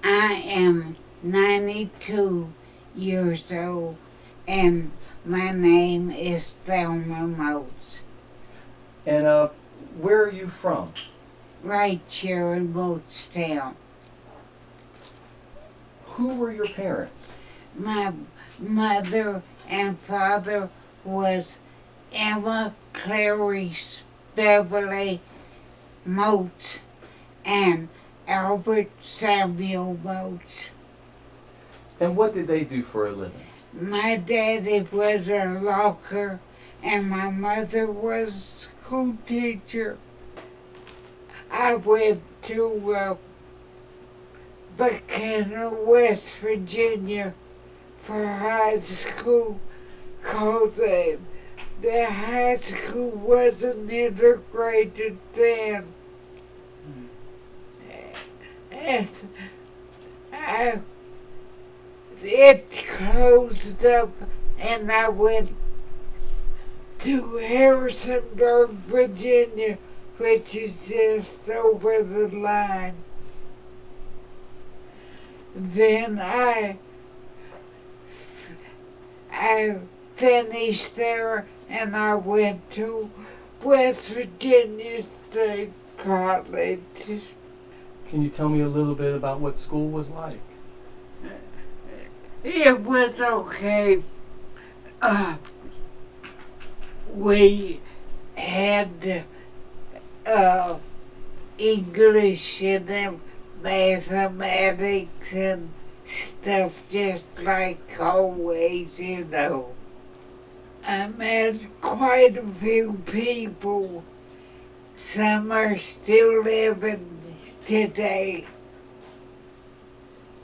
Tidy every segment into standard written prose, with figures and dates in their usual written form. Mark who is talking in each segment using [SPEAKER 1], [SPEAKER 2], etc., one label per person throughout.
[SPEAKER 1] I am 92 years old, and my name is Thelma Moats,
[SPEAKER 2] And where are you from?
[SPEAKER 1] right here in Moatstown.
[SPEAKER 2] Who were your parents?
[SPEAKER 1] My mother and father was Emma Cleriece Beverly Moats and Albert Samuel Moats.
[SPEAKER 2] And what did they do for a living?
[SPEAKER 1] My daddy was a lawyer and my mother was a school teacher. I went to Buchanan, West Virginia for high school because the high school wasn't integrated then. And it closed up and I went to Harrisonburg, Virginia, which is just over the line. Then I finished there and I went to West Virginia State College.
[SPEAKER 2] Can you tell me a little bit about what school was like?
[SPEAKER 1] It was okay. We had English and mathematics and stuff just like always, you know. I met quite a few people. Some are still living today.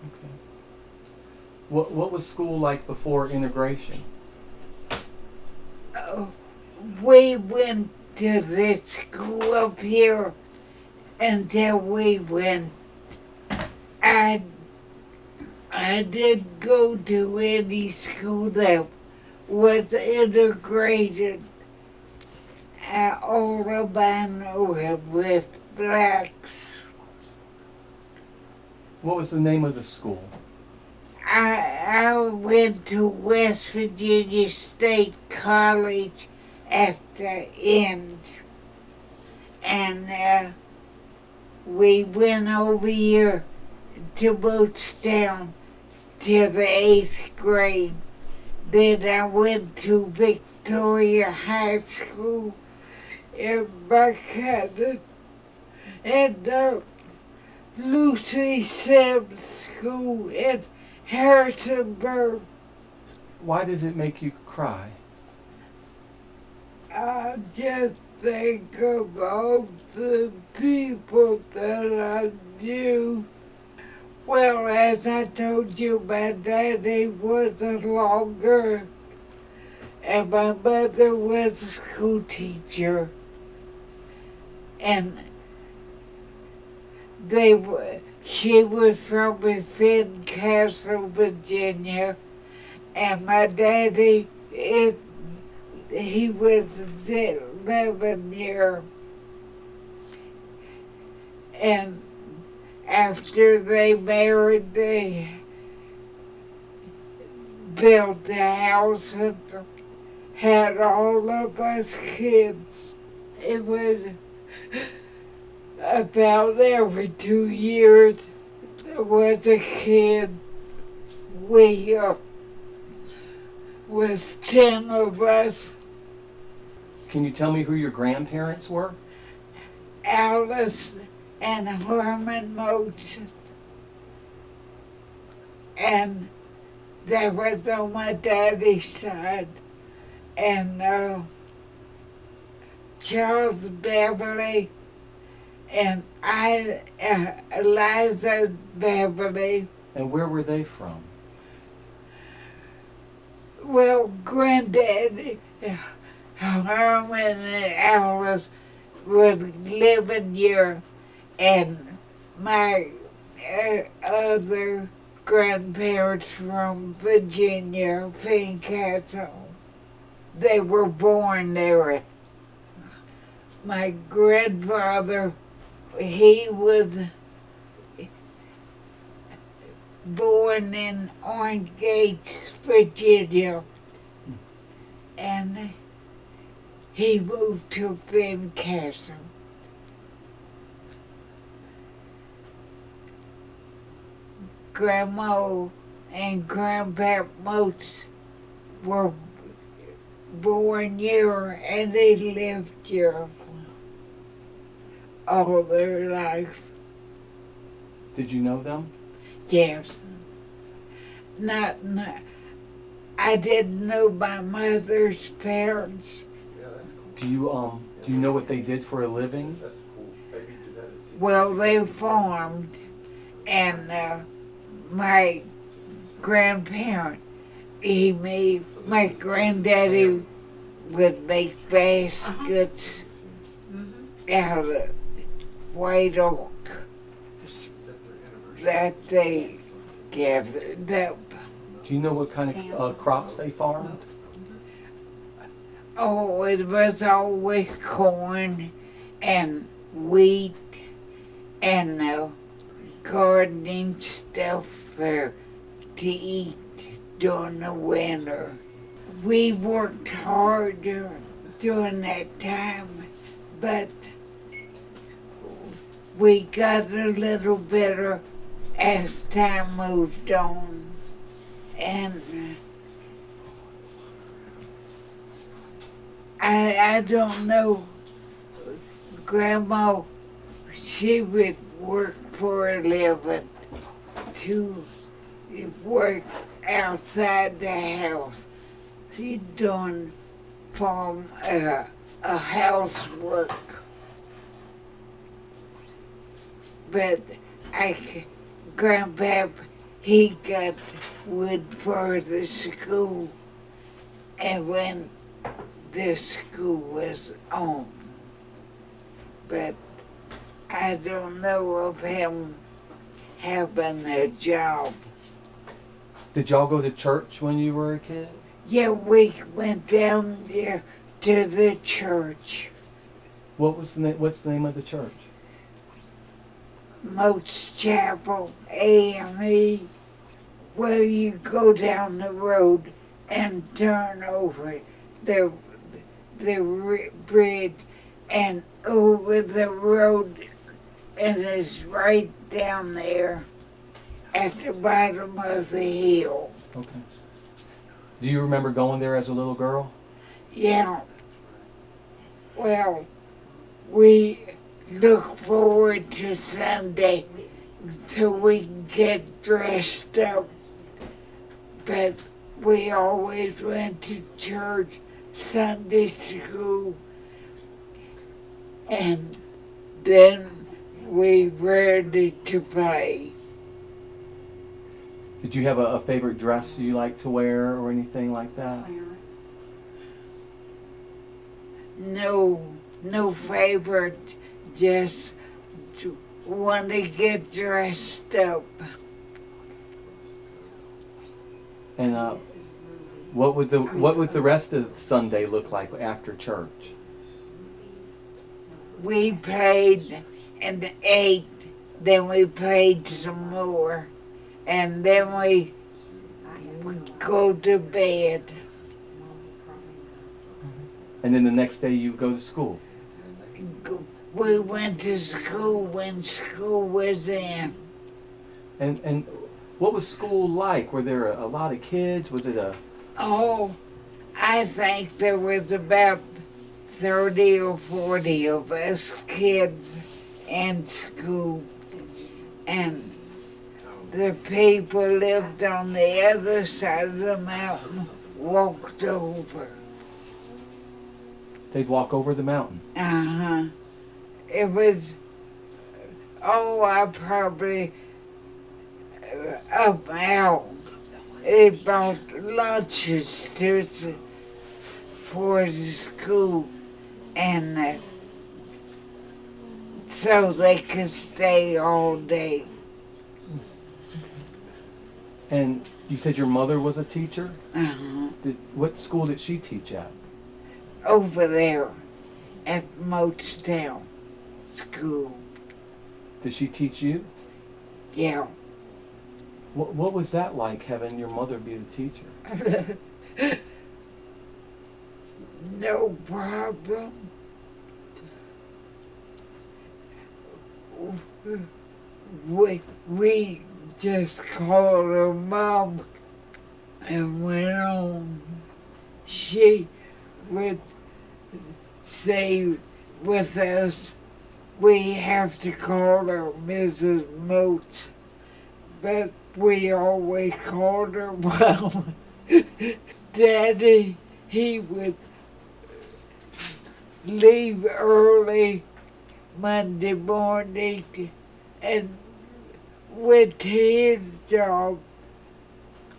[SPEAKER 2] Okay. What was school like before integration?
[SPEAKER 1] We went to this school up here until we went. I didn't go to any school that was integrated. All of mine were with blacks.
[SPEAKER 2] What was the name of the school?
[SPEAKER 1] I went to West Virginia State College at the end, and we went over here to Moatstown till the 8th grade. Then I went to Victoria High School in Buchanan and Lucy Sims School in Harrisonburg.
[SPEAKER 2] Why does it make you cry?
[SPEAKER 1] I just think of all the people that I knew. Well, as I told you, my daddy was a lawyer and my mother was a school teacher. And she was from within Castle, Virginia, and my daddy he was 11 years. And after they married, they built a house and had all of us kids. It was about every 2 years there was a kid. We was 10 of us.
[SPEAKER 2] Can you tell me who your grandparents were?
[SPEAKER 1] Alice and Herman Moats. And that was on my daddy's side. And Charles Beverly and Eliza Beverly.
[SPEAKER 2] And where were they from?
[SPEAKER 1] Well, Granddaddy, Herman and Alice were living here, and my other grandparents from Virginia, Fincastle, they were born there. My grandfather, he was born in Orange Gates, Virginia, and he moved to Fincastle. Grandma and Grandpa Moats were born here, and they lived here all their life.
[SPEAKER 2] Did you know them?
[SPEAKER 1] Yes. Not, I didn't know my mother's parents.
[SPEAKER 3] Yeah, that's cool.
[SPEAKER 2] Do you know what they did for a living?
[SPEAKER 3] That's cool. Maybe do that at 60.
[SPEAKER 1] Well, they farmed, and my grandparent, my granddaddy would make baskets out of white oak that they gathered up.
[SPEAKER 2] Do you know what kind of crops they farmed?
[SPEAKER 1] Oh, it was always corn and wheat and gardening stuff to eat during the winter. We worked hard during that time, but we got a little better as time moved on. And I don't know, Grandma, she would work for a living to work outside the house. She's doing farm a housework. But Grandpa, he got wood for the school, and when the school was on. But I don't know of him having a job.
[SPEAKER 2] Did y'all go to church when you were a kid?
[SPEAKER 1] Yeah, we went down there to the church.
[SPEAKER 2] What's the name of the church?
[SPEAKER 1] Moats Chapel, AME, where you go down the road and turn over the bridge and over the road, and it's right down there at the bottom of the hill.
[SPEAKER 2] Okay. Do you remember going there as a little girl?
[SPEAKER 1] Yeah. Well, we look forward to Sunday so we can get dressed up. But we always went to church, Sunday school, and then we ready to play.
[SPEAKER 2] Did you have a favorite dress you like to wear or anything like that?
[SPEAKER 1] No favorite, just want to get dressed up.
[SPEAKER 2] And what would the rest of Sunday look like after church?
[SPEAKER 1] We played and ate, then we played some more, and then we would go to bed.
[SPEAKER 2] And then the next day you go to school?
[SPEAKER 1] We went to school when school was in.
[SPEAKER 2] And what was school like? Were there a lot of kids? Was it a...
[SPEAKER 1] Oh, I think there was about 30 or 40 of us kids in school. And the people lived on the other side of the mountain, walked over.
[SPEAKER 2] They'd walk over the mountain?
[SPEAKER 1] Uh-huh. It was, I probably about, they bought lunches for the school, and so they could stay all day.
[SPEAKER 2] And you said your mother was a teacher?
[SPEAKER 1] Uh-huh.
[SPEAKER 2] What school did she teach at?
[SPEAKER 1] Over there at Moatstown School.
[SPEAKER 2] Did she teach you?
[SPEAKER 1] Yeah.
[SPEAKER 2] What was that like, having your mother be the teacher?
[SPEAKER 1] No problem. We just called her Mom and went on. She would say with us, we have to call her Mrs. Moats, but we always called her Mom. Daddy, he would leave early Monday morning and went to his job,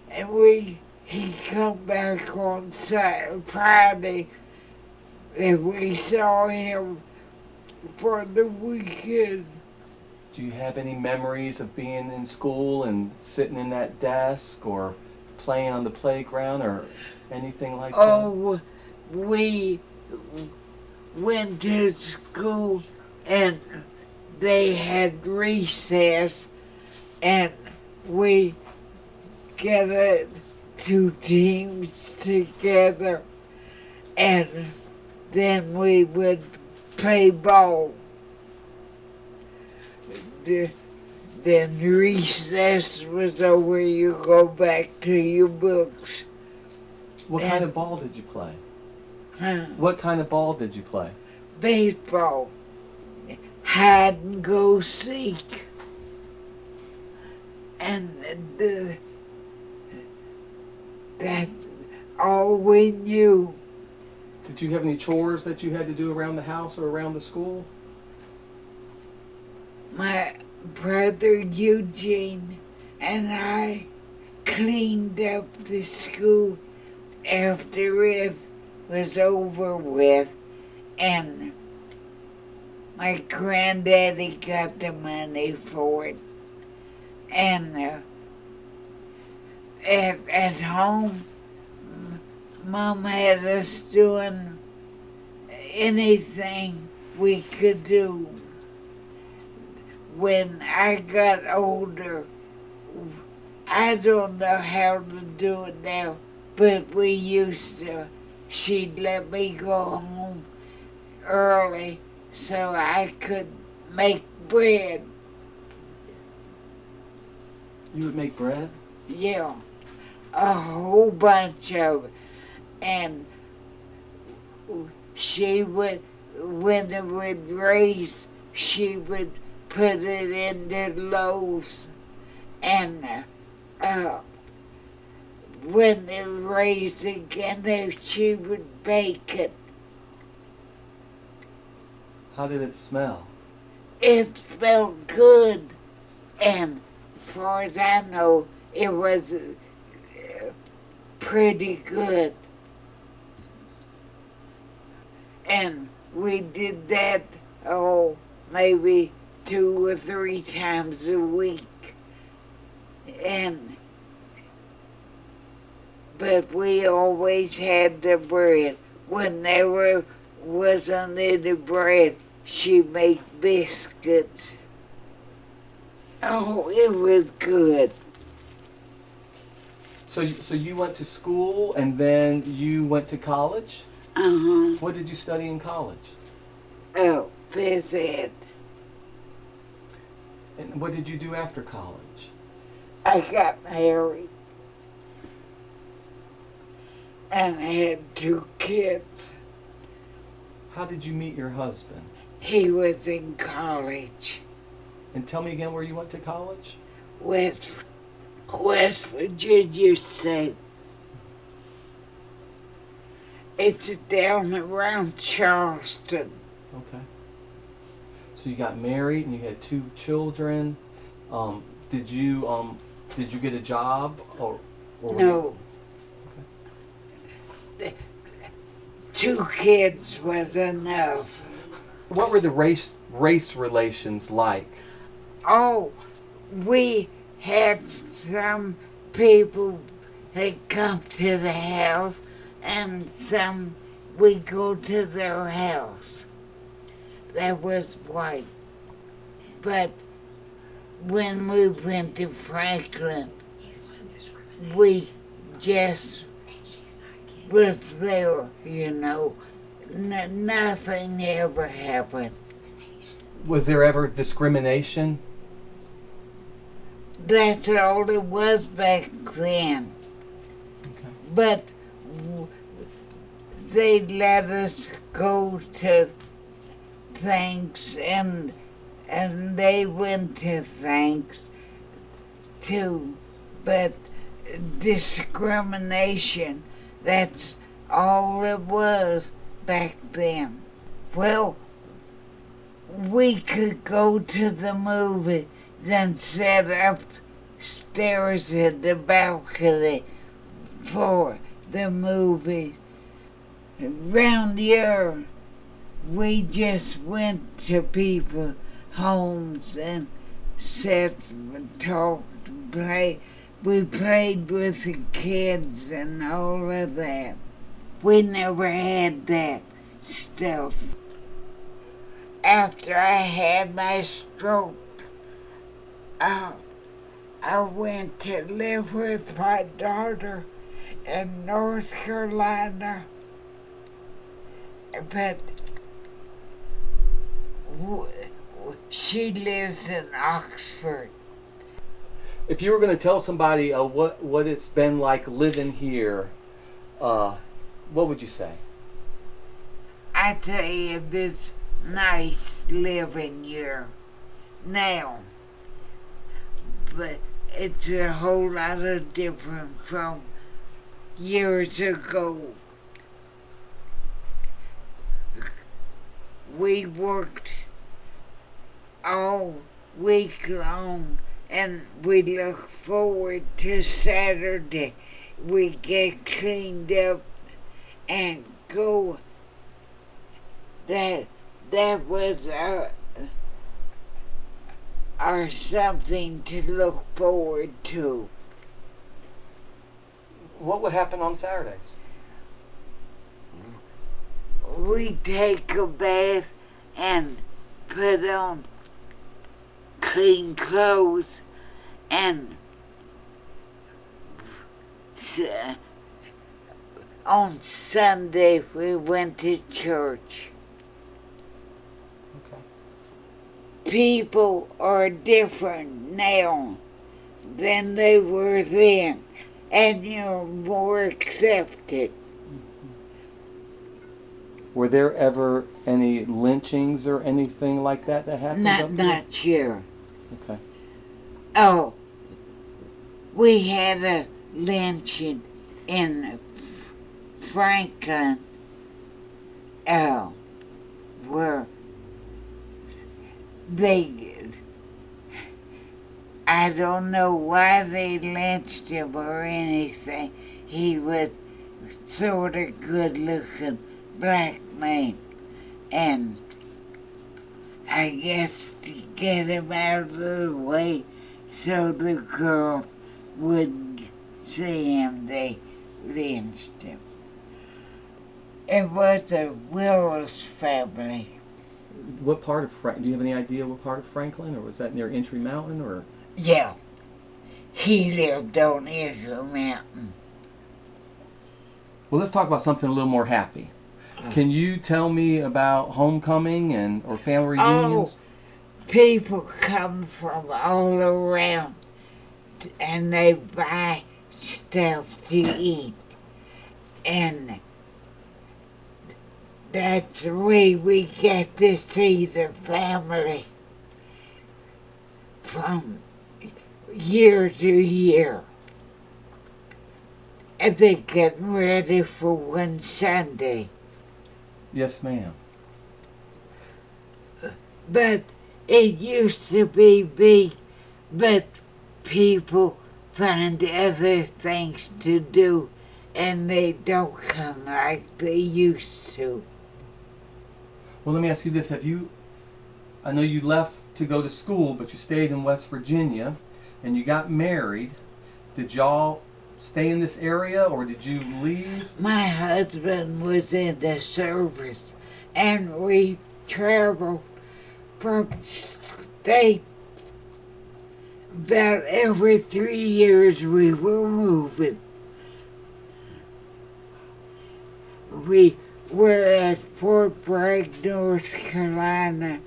[SPEAKER 1] and he'd come back on Friday, and we saw him for the weekend.
[SPEAKER 2] Do you have any memories of being in school and sitting in that desk or playing on the playground or anything like that?
[SPEAKER 1] Oh, we went to school and they had recess, and we gathered 2 teams together, and then we would play ball. Then recess was over, you go back to your books.
[SPEAKER 2] What kind of ball did you play?
[SPEAKER 1] Huh?
[SPEAKER 2] What kind of ball did you play?
[SPEAKER 1] Baseball. Hide and go seek. And that's all we knew.
[SPEAKER 2] Did you have any chores that you had to do around the house or around the school?
[SPEAKER 1] My brother Eugene and I cleaned up the school after it was over with, and my granddaddy got the money for it. And at home, Mom had us doing anything we could do. When I got older, I don't know how to do it now, but we used to. She'd let me go home early so I could make bread.
[SPEAKER 2] You would make bread?
[SPEAKER 1] Yeah, a whole bunch of it. And she would, when it would raise, she would put it in the loaves, and when it raised again, she would bake it.
[SPEAKER 2] How did it smell?
[SPEAKER 1] It smelled good, and as far as I know, it was pretty good. And we did that, maybe 2 or 3 times a week. But we always had the bread. When there wasn't any bread, she made biscuits. Oh, it was good.
[SPEAKER 2] So you went to school and then you went to college?
[SPEAKER 1] Uh-huh.
[SPEAKER 2] What did you study in college?
[SPEAKER 1] Oh, phys ed.
[SPEAKER 2] And what did you do after college?
[SPEAKER 1] I got married. And I had 2 kids.
[SPEAKER 2] How did you meet your husband?
[SPEAKER 1] He was in college.
[SPEAKER 2] And tell me again where you went to college?
[SPEAKER 1] West Virginia State. It's down around Charleston.
[SPEAKER 2] Okay. So you got married and you had 2 children. Did you get a job or
[SPEAKER 1] No.
[SPEAKER 2] Okay.
[SPEAKER 1] 2 kids was enough.
[SPEAKER 2] What were the race relations like?
[SPEAKER 1] Oh, we had some people that come to the house, and some we go to their house. That was white. But when we went to Franklin, we just was there, you know. Nothing ever happened.
[SPEAKER 2] Was there ever discrimination?
[SPEAKER 1] That's all it was back then.
[SPEAKER 2] Okay.
[SPEAKER 1] But they let us go to things, and they went to things too. But discrimination, that's all it was back then. Well, we could go to the movie, then sit upstairs at the balcony for the movie. Around here, we just went to people's homes and sat and talked and played. We played with the kids and all of that. We never had that stuff. After I had my stroke, I went to live with my daughter in North Carolina, but she lives in Oxford.
[SPEAKER 2] If you were going to tell somebody what it's been like living here, what would you say?
[SPEAKER 1] I tell you, it's nice living here now, but it's a whole lot of different from years ago. We worked all week long, and we look forward to Saturday. We get cleaned up and go. That was our something to look forward to.
[SPEAKER 2] What would happen on Saturdays?
[SPEAKER 1] We take a bath and put on clean clothes, and on Sunday we went to church.
[SPEAKER 2] Okay.
[SPEAKER 1] People are different now than they were then, and you're more accepted.
[SPEAKER 2] Were there ever any lynchings or anything like that happened up here?
[SPEAKER 1] Not here.
[SPEAKER 2] Okay.
[SPEAKER 1] Oh, we had a lynching in Franklin, where I don't know why they lynched him or anything. He was sort of good-looking black man, and I guess to get him out of the way so the girls wouldn't see him, they lynched him. It was a Willis family.
[SPEAKER 2] What part of do you have any idea what part of Franklin, or was that near Entry Mountain, or?
[SPEAKER 1] Yeah, he lived on Israel Mountain.
[SPEAKER 2] Well, let's talk about something a little more happy. Can you tell me about homecoming or family reunions?
[SPEAKER 1] People come from all around, and they buy stuff to eat, and that's the way we get to see the family from year to year. And they're getting ready for one Sunday.
[SPEAKER 2] Yes, ma'am.
[SPEAKER 1] But it used to be big, but people find other things to do, and they don't come like they used to.
[SPEAKER 2] Well, let me ask you this. I know you left to go to school, but you stayed in West Virginia, and you got married. Did y'all stay in this area, or did you leave?
[SPEAKER 1] My husband was in the service, and we traveled from state about every 3 years we were moving. We were at Fort Bragg, North Carolina.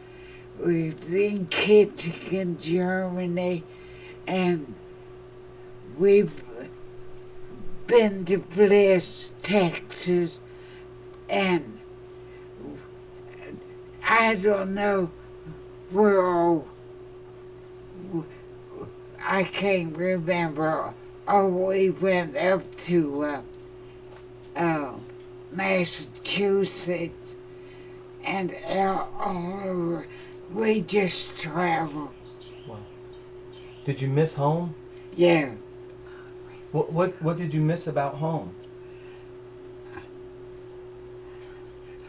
[SPEAKER 1] We was in Kitzingen, Germany, and we've been to Bliss, Texas, and I don't know where all, I can't remember. Oh, we went up to Massachusetts and all over. We just traveled.
[SPEAKER 2] Wow. Did you miss home?
[SPEAKER 1] Yeah.
[SPEAKER 2] What did you miss about home?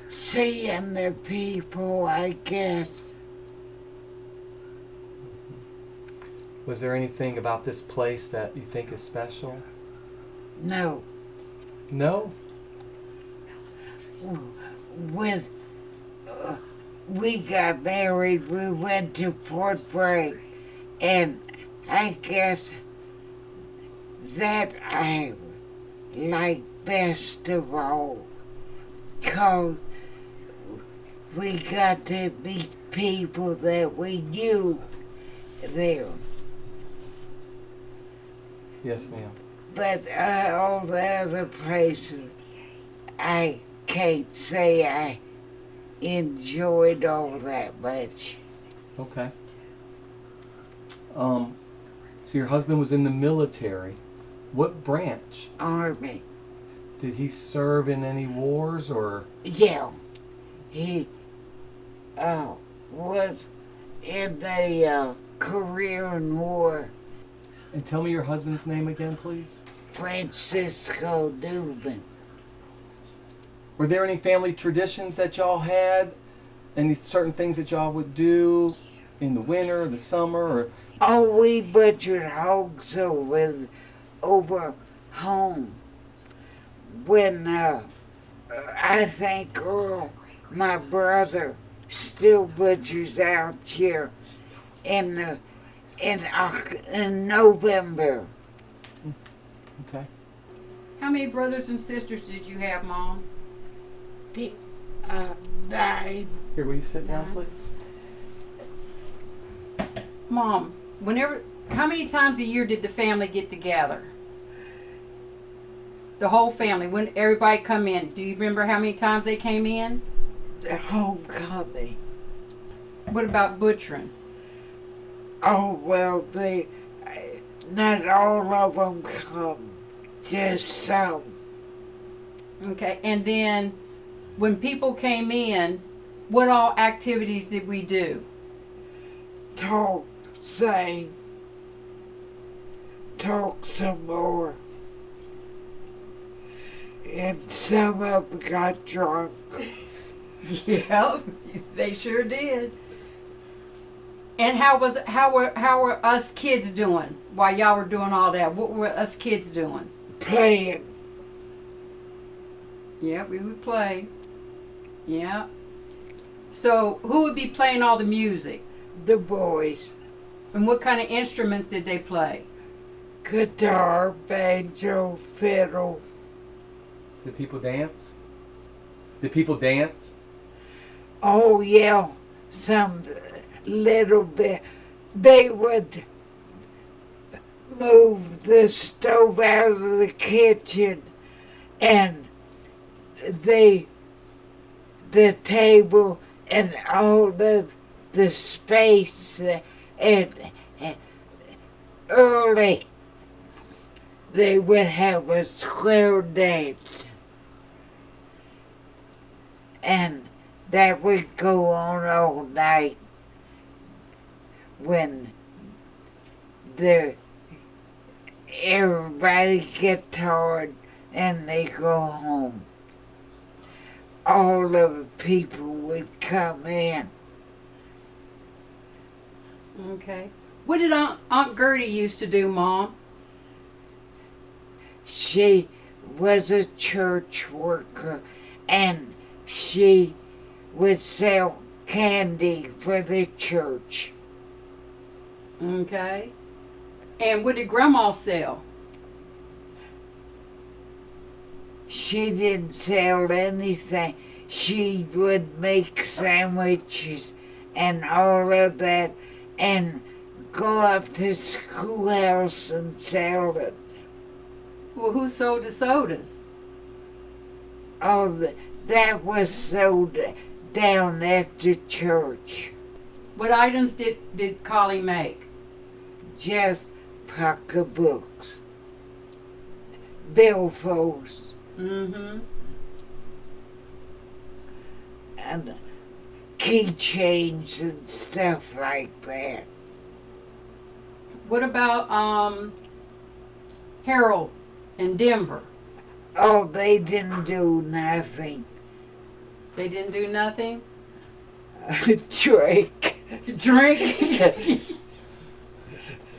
[SPEAKER 1] Seeing the people, I guess.
[SPEAKER 2] Was there anything about this place that you think is special?
[SPEAKER 1] No.
[SPEAKER 2] No?
[SPEAKER 1] When we got married, we went to Fort Bragg, and I guess that I like best of all, 'cause we got to meet people that we knew there.
[SPEAKER 2] Yes, ma'am.
[SPEAKER 1] But all the other places, I can't say I enjoyed all that much.
[SPEAKER 2] Okay. So your husband was in the military. What branch?
[SPEAKER 1] Army.
[SPEAKER 2] Did he serve in any wars or?
[SPEAKER 1] Yeah. He was in the Korean War.
[SPEAKER 2] And tell me your husband's name again, please.
[SPEAKER 1] Francisco Newman.
[SPEAKER 2] Were there any family traditions that y'all had? Any certain things that y'all would do in the winter, the summer, or?
[SPEAKER 1] Oh, we butchered hogs over home. When I think Earl, my brother, still butchers out here in November.
[SPEAKER 2] Okay.
[SPEAKER 4] How many brothers and sisters did you have, Mom?
[SPEAKER 1] Died.
[SPEAKER 2] Here, will you sit down, please?
[SPEAKER 4] Mom, how many times a year did the family get together? The whole family, when everybody come in, do you remember how many times they came in?
[SPEAKER 1] The homecoming.
[SPEAKER 4] What about butchering?
[SPEAKER 1] Oh, well, not all of them come, just some.
[SPEAKER 4] Okay, and then when people came in, what all activities did we do?
[SPEAKER 1] Talk, sing, talk some more. And some of them got drunk.
[SPEAKER 4] Yeah, they sure did. And how were us kids doing while y'all were doing all that? What were us kids doing?
[SPEAKER 1] Playing.
[SPEAKER 4] Yeah, we would play. Yeah. So who would be playing all the music?
[SPEAKER 1] The boys.
[SPEAKER 4] And what kind of instruments did they play?
[SPEAKER 1] Guitar, banjo, fiddle.
[SPEAKER 2] Did people dance? Did people dance?
[SPEAKER 1] Oh, yeah, some little bit. They would move the stove out of the kitchen and the table and all the space and early they would have a square dance. And that would go on all night when everybody gets tired and they go home. All of the people would come in.
[SPEAKER 4] Okay. What did Aunt Gertie used to do, Mom?
[SPEAKER 1] She was a church worker and she would sell candy for the church.
[SPEAKER 4] Okay. And what did Grandma sell?
[SPEAKER 1] She didn't sell anything. She would make sandwiches and all of that and go up to schoolhouse and sell it.
[SPEAKER 4] Well, who sold the sodas?
[SPEAKER 1] That was sold down at the church.
[SPEAKER 4] What items did Collie make?
[SPEAKER 1] Just pocketbooks, billfolds,
[SPEAKER 4] Mm-hmm.
[SPEAKER 1] and keychains and stuff like that.
[SPEAKER 4] What about Harold in Denver?
[SPEAKER 1] Oh, they didn't do nothing.
[SPEAKER 4] They didn't do nothing?
[SPEAKER 1] Drink.
[SPEAKER 4] Drink?